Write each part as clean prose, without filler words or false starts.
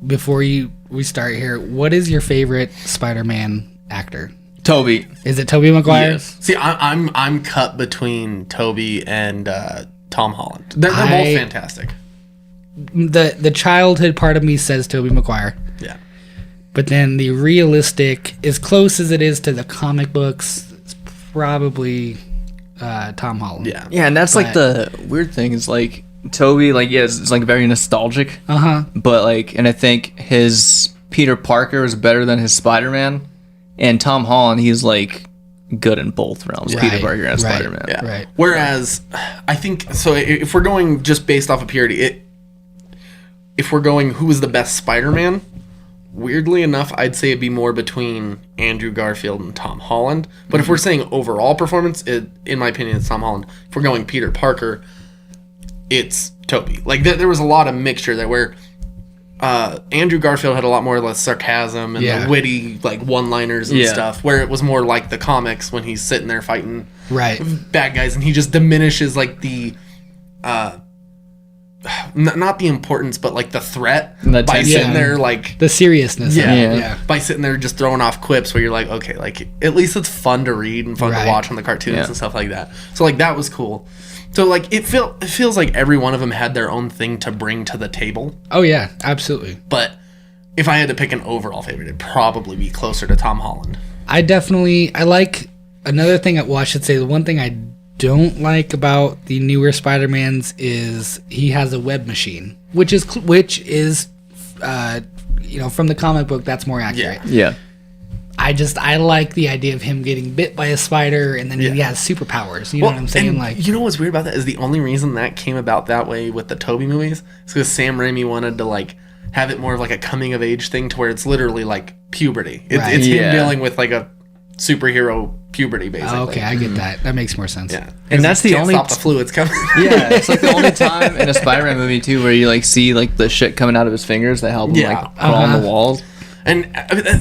before we start here, what is your favorite Spider-Man actor? Tobey. Is it Tobey Maguire? Yes. See, I'm cut between Tobey and Tom Holland. They're both fantastic. The childhood part of me says Tobey Maguire. Yeah. But then the realistic, as close as it is to the comic books, it's probably Tom Holland. Yeah. Yeah, and that's like the weird thing is like Tobey, like it's like very nostalgic. But like, and I think his Peter Parker is better than his Spider-Man, and Tom Holland, he's like good in both realms, Peter Parker and Spider-Man. Yeah. Right. Whereas I think so. If we're going just based off of purity, if we're going who is the best Spider-Man, weirdly enough, I'd say it'd be more between Andrew Garfield and Tom Holland. But if we're saying overall performance, in my opinion, it's Tom Holland. If we're going Peter Parker, it's Tobey. Like there was a lot of mixture there where Andrew Garfield had a lot more or less sarcasm and the witty like one-liners and stuff, where it was more like the comics when he's sitting there fighting bad guys and he just diminishes like the not the importance but like the threat by sitting there like the seriousness. By sitting there just throwing off quips where you're like, okay, like at least it's fun to read and fun to watch on the cartoons and stuff like that. So like that was cool. So like it feels like every one of them had their own thing to bring to the table. Oh yeah, absolutely. But if I had to pick an overall favorite, it'd probably be closer to Tom Holland. I like another thing. I should say the one thing I don't like about the newer Spider-Mans is he has a web machine, which is from the comic book that's more accurate. Yeah. I like the idea of him getting bit by a spider and then he has superpowers. You know what I'm saying? Like, you know what's weird about that is the only reason that came about that way with the Tobey movies is because Sam Raimi wanted to like have it more of like a coming of age thing to where it's literally like puberty. It's him dealing with like a superhero puberty basically. Oh, okay, I get that. That makes more sense. Yeah, and that's the only stop the fluids coming. Yeah, it's like the only time in a Spider-Man movie too where you like see like the shit coming out of his fingers that help him like crawl on the walls. And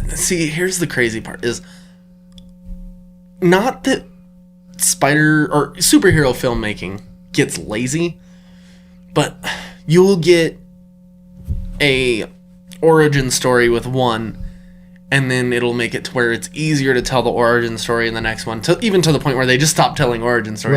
see, here's the crazy part is not that spider or superhero filmmaking gets lazy, but you'll get a origin story with one and then it'll make it to where it's easier to tell the origin story in the next one, even to the point where they just stop telling origin stories.